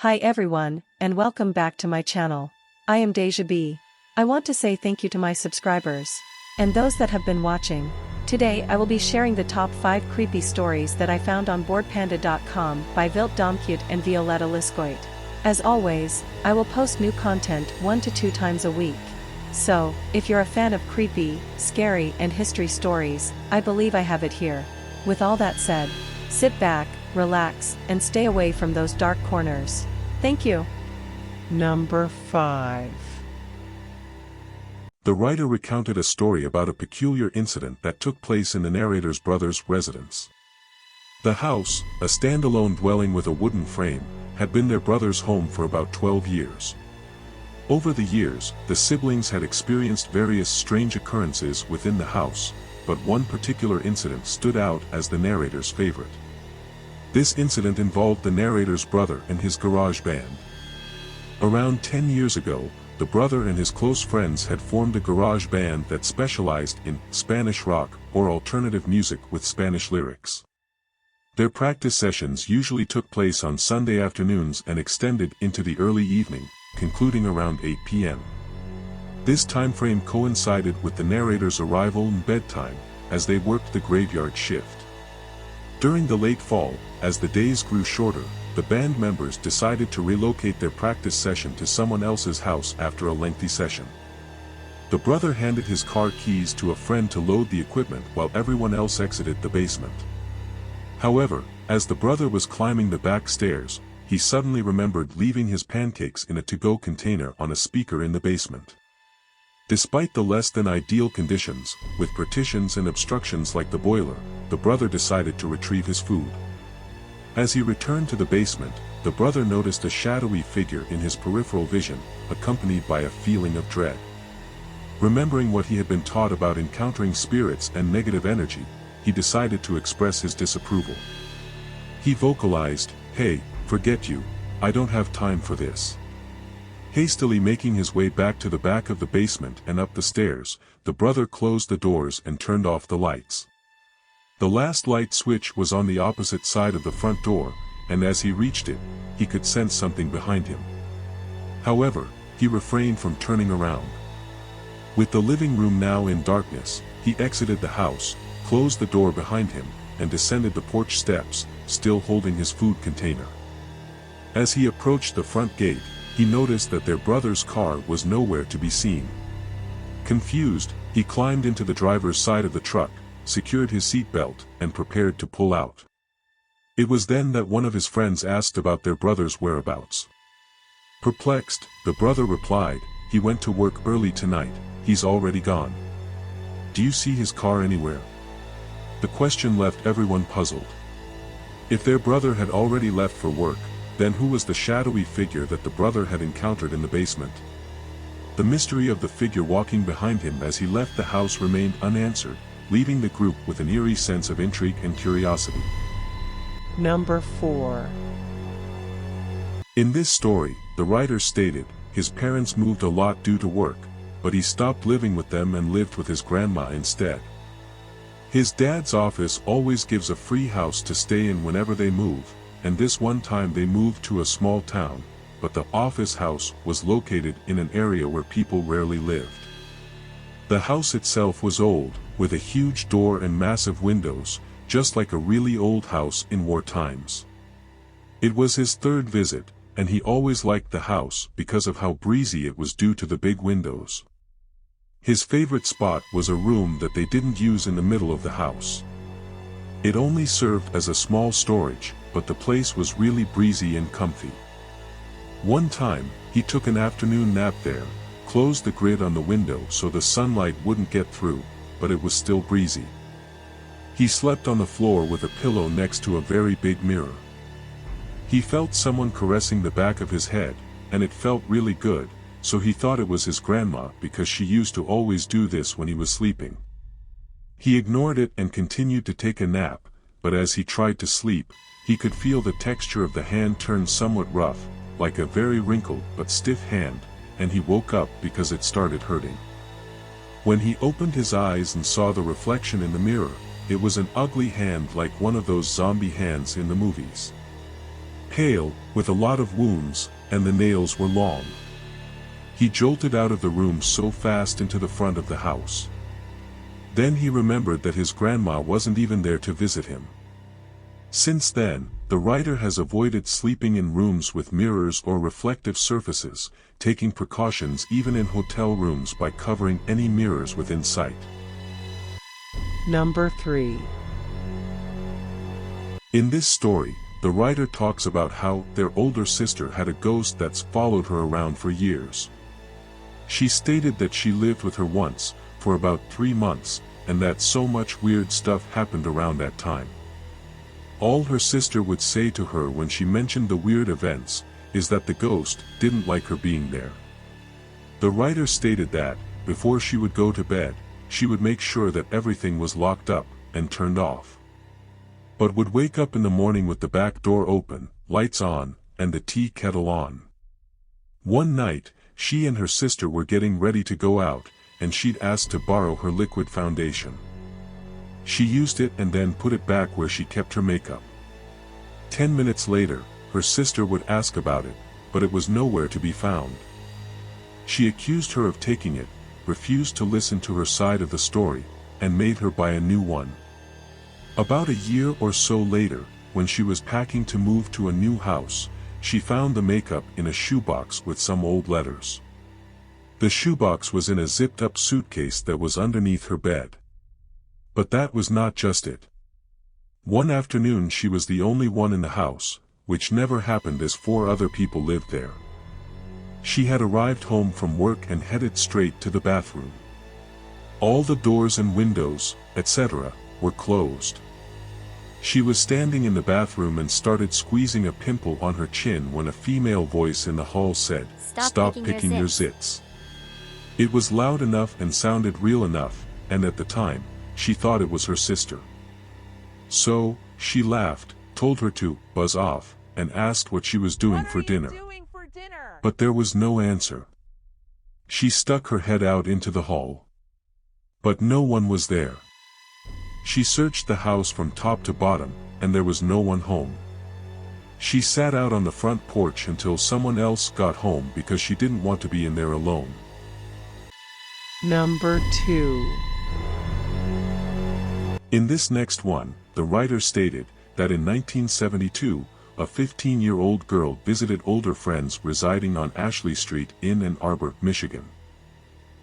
Hi everyone, and welcome back to my channel. I am Deja B. I want to say thank you to my subscribers, and those that have been watching. Today I will be sharing the top 5 creepy stories that I found on boardpanda.com by Vilt Domkut and Violetta Liskoit. As always, I will post new content 1 to 2 times a week. So, if you're a fan of creepy, scary and history stories, I believe I have it here. With all that said, sit back, relax, and stay away from those dark corners. Thank you. Number 5. The writer recounted a story about a peculiar incident that took place in the narrator's brother's residence. The house, a standalone dwelling with a wooden frame, had been their brother's home for about 12 years. Over the years, the siblings had experienced various strange occurrences within the house, but one particular incident stood out as the narrator's favorite. This incident involved the narrator's brother and his garage band. Around 10 years ago, the brother and his close friends had formed a garage band that specialized in Spanish rock or alternative music with Spanish lyrics. Their practice sessions usually took place on Sunday afternoons and extended into the early evening, concluding around 8 p.m. This time frame coincided with the narrator's arrival and bedtime, as they worked the graveyard shift. During the late fall, as the days grew shorter, the band members decided to relocate their practice session to someone else's house after a lengthy session. The brother handed his car keys to a friend to load the equipment while everyone else exited the basement. However, as the brother was climbing the back stairs, he suddenly remembered leaving his pancakes in a to-go container on a speaker in the basement. Despite the less than ideal conditions, with partitions and obstructions like the boiler, the brother decided to retrieve his food. As he returned to the basement, the brother noticed a shadowy figure in his peripheral vision, accompanied by a feeling of dread. Remembering what he had been taught about encountering spirits and negative energy, he decided to express his disapproval. He vocalized, "Hey, forget you, I don't have time for this." Hastily making his way back to the back of the basement and up the stairs, the brother closed the doors and turned off the lights. The last light switch was on the opposite side of the front door, and as he reached it, he could sense something behind him. However, he refrained from turning around. With the living room now in darkness, he exited the house, closed the door behind him, and descended the porch steps, still holding his food container. As he approached the front gate, he noticed that their brother's car was nowhere to be seen. Confused, he climbed into the driver's side of the truck, secured his seatbelt, and prepared to pull out. It was then that one of his friends asked about their brother's whereabouts. Perplexed, the brother replied, "He went to work early tonight, he's already gone. Do you see his car anywhere?" The question left everyone puzzled. If their brother had already left for work, then who was the shadowy figure that the brother had encountered in the basement? The mystery of the figure walking behind him as he left the house remained unanswered, leaving the group with an eerie sense of intrigue and curiosity. Number 4. In this story, the writer stated, his parents moved a lot due to work, but he stopped living with them and lived with his grandma instead. His dad's office always gives a free house to stay in whenever they move, and this one time they moved to a small town, but the office house was located in an area where people rarely lived. The house itself was old, with a huge door and massive windows, just like a really old house in war times. It was his third visit, and he always liked the house because of how breezy it was due to the big windows. His favorite spot was a room that they didn't use in the middle of the house. It only served as a small storage, but the place was really breezy and comfy. One time, he took an afternoon nap there, closed the grid on the window so the sunlight wouldn't get through, but it was still breezy. He slept on the floor with a pillow next to a very big mirror. He felt someone caressing the back of his head, and it felt really good, so he thought it was his grandma because she used to always do this when he was sleeping. He ignored it and continued to take a nap, but as he tried to sleep, he could feel the texture of the hand turn somewhat rough, like a very wrinkled but stiff hand, and he woke up because it started hurting. When he opened his eyes and saw the reflection in the mirror, it was an ugly hand like one of those zombie hands in the movies. pale, with a lot of wounds, and the nails were long. He jolted out of the room so fast into the front of the house. Then he remembered that his grandma wasn't even there to visit him. Since then, the writer has avoided sleeping in rooms with mirrors or reflective surfaces, taking precautions even in hotel rooms by covering any mirrors within sight. Number 3. In this story, the writer talks about how their older sister had a ghost that's followed her around for years. She stated that she lived with her once, for about 3 months, and that so much weird stuff happened around that time. All her sister would say to her when she mentioned the weird events, is that the ghost didn't like her being there. The writer stated that, before she would go to bed, she would make sure that everything was locked up and turned off, but would wake up in the morning with the back door open, lights on, and the tea kettle on. One night, she and her sister were getting ready to go out, and she'd asked to borrow her liquid foundation. She used it and then put it back where she kept her makeup. 10 minutes later, her sister would ask about it, but it was nowhere to be found. She accused her of taking it, refused to listen to her side of the story, and made her buy a new one. About a year or so later, when she was packing to move to a new house, she found the makeup in a shoebox with some old letters. The shoebox was in a zipped-up suitcase that was underneath her bed. But that was not just it. One afternoon she was the only one in the house, which never happened as 4 other people lived there. She had arrived home from work and headed straight to the bathroom. All the doors and windows, etc., were closed. She was standing in the bathroom and started squeezing a pimple on her chin when a female voice in the hall said, "Stop picking your zits." It was loud enough and sounded real enough, and at the time, she thought it was her sister. So, she laughed, told her to buzz off, and asked what she was doing for dinner. But there was no answer. She stuck her head out into the hall. But no one was there. She searched the house from top to bottom, and there was no one home. She sat out on the front porch until someone else got home because she didn't want to be in there alone. Number 2. In this next one, the writer stated that in 1972, a 15-year-old girl visited older friends residing on Ashley Street in Ann Arbor, Michigan.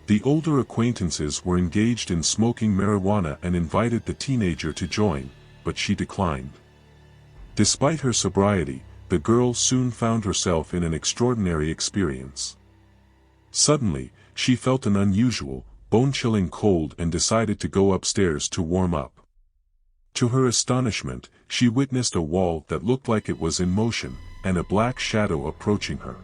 The older acquaintances were engaged in smoking marijuana and invited the teenager to join, but she declined. Despite her sobriety, the girl soon found herself in an extraordinary experience. Suddenly, she felt an unusual, bone-chilling cold and decided to go upstairs to warm up. To her astonishment, she witnessed a wall that looked like it was in motion, and a black shadow approaching her.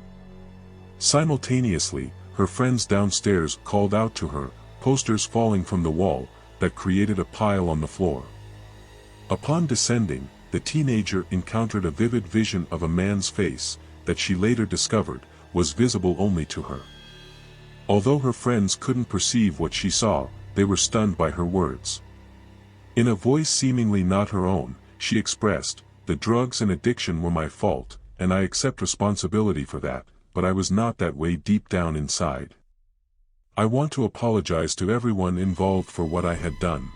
Simultaneously, her friends downstairs called out to her, posters falling from the wall, that created a pile on the floor. Upon descending, the teenager encountered a vivid vision of a man's face, that she later discovered, was visible only to her. Although her friends couldn't perceive what she saw, they were stunned by her words. In a voice seemingly not her own, she expressed, "The drugs and addiction were my fault, and I accept responsibility for that, but I was not that way deep down inside. I want to apologize to everyone involved for what I had done."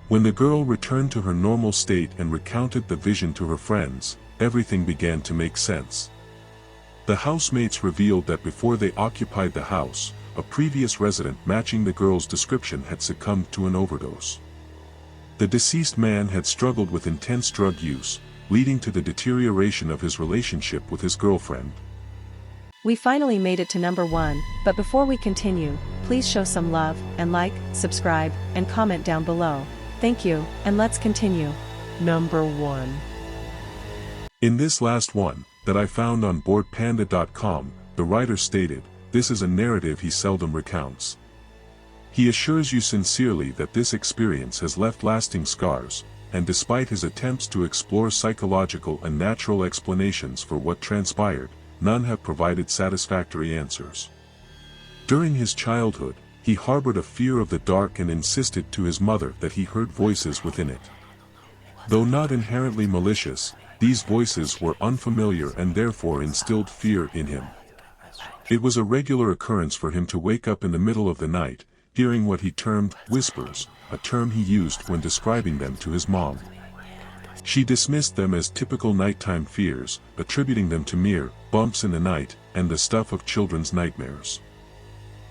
When the girl returned to her normal state and recounted the vision to her friends, everything began to make sense. The housemates revealed that before they occupied the house, a previous resident matching the girl's description had succumbed to an overdose. The deceased man had struggled with intense drug use, leading to the deterioration of his relationship with his girlfriend. We finally made it to number 1, but before we continue, please show some love, and like, subscribe, and comment down below. Thank you, and let's continue. Number 1. In this last one, that I found on boardpanda.com, the writer stated, this is a narrative he seldom recounts. He assures you sincerely that this experience has left lasting scars, and despite his attempts to explore psychological and natural explanations for what transpired, none have provided satisfactory answers. During his childhood, he harbored a fear of the dark and insisted to his mother that he heard voices within it. Though not inherently malicious, these voices were unfamiliar and therefore instilled fear in him. It was a regular occurrence for him to wake up in the middle of the night, hearing what he termed whispers, a term he used when describing them to his mom. She dismissed them as typical nighttime fears, attributing them to mere bumps in the night and the stuff of children's nightmares.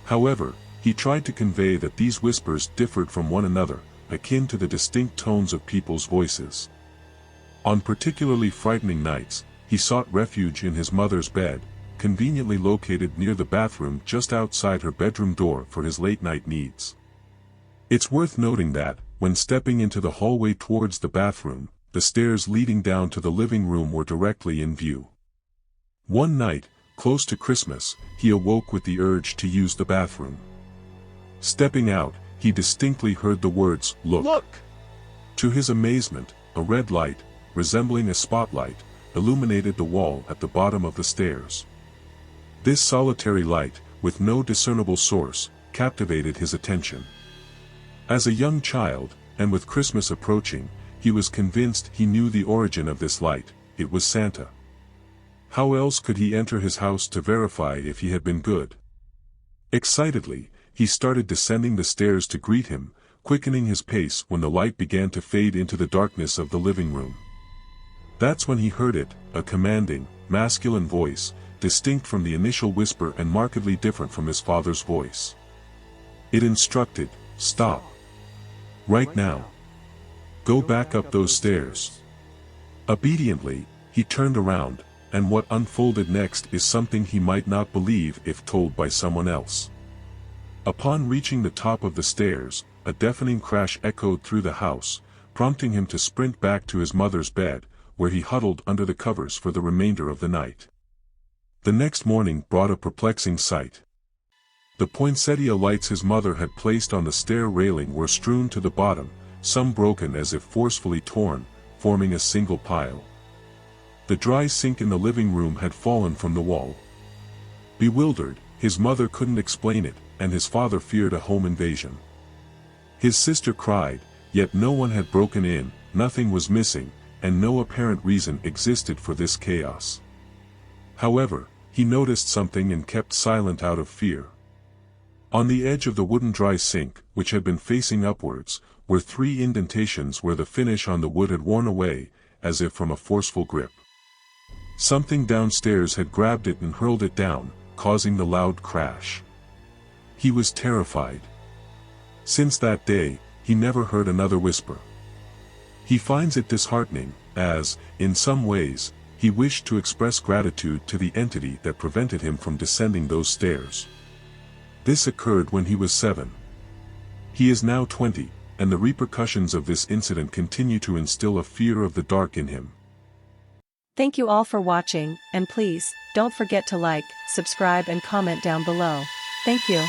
However, he tried to convey that these whispers differed from one another, akin to the distinct tones of people's voices. On particularly frightening nights, he sought refuge in his mother's bed, conveniently located near the bathroom just outside her bedroom door for his late-night needs. It's worth noting that, when stepping into the hallway towards the bathroom, the stairs leading down to the living room were directly in view. One night, close to Christmas, he awoke with the urge to use the bathroom. Stepping out, he distinctly heard the words, "Look." Look! To his amazement, a red light, resembling a spotlight, illuminated the wall at the bottom of the stairs. This solitary light, with no discernible source, captivated his attention. As a young child, and with Christmas approaching, he was convinced he knew the origin of this light. It was Santa. How else could he enter his house to verify if he had been good? Excitedly, he started descending the stairs to greet him, quickening his pace when the light began to fade into the darkness of the living room. That's when he heard it, a commanding, masculine voice, distinct from the initial whisper and markedly different from his father's voice. It instructed, "Stop. Right now. Go back up those stairs." Obediently, he turned around, and what unfolded next is something he might not believe if told by someone else. Upon reaching the top of the stairs, a deafening crash echoed through the house, prompting him to sprint back to his mother's bed, where he huddled under the covers for the remainder of the night. The next morning brought a perplexing sight. The poinsettia lights his mother had placed on the stair railing were strewn to the bottom, some broken as if forcefully torn, forming a single pile. The dry sink in the living room had fallen from the wall. Bewildered, his mother couldn't explain it, and his father feared a home invasion. His sister cried, yet no one had broken in, nothing was missing, and no apparent reason existed for this chaos. However, he noticed something and kept silent out of fear. On the edge of the wooden dry sink, which had been facing upwards, were 3 indentations where the finish on the wood had worn away, as if from a forceful grip. Something downstairs had grabbed it and hurled it down, causing the loud crash. He was terrified. Since that day, he never heard another whisper. He finds it disheartening, as, in some ways, he wished to express gratitude to the entity that prevented him from descending those stairs. This occurred when he was 7. He is now 20, and the repercussions of this incident continue to instill a fear of the dark in him. Thank you all for watching, and please, don't forget to like, subscribe and comment down below. Thank you.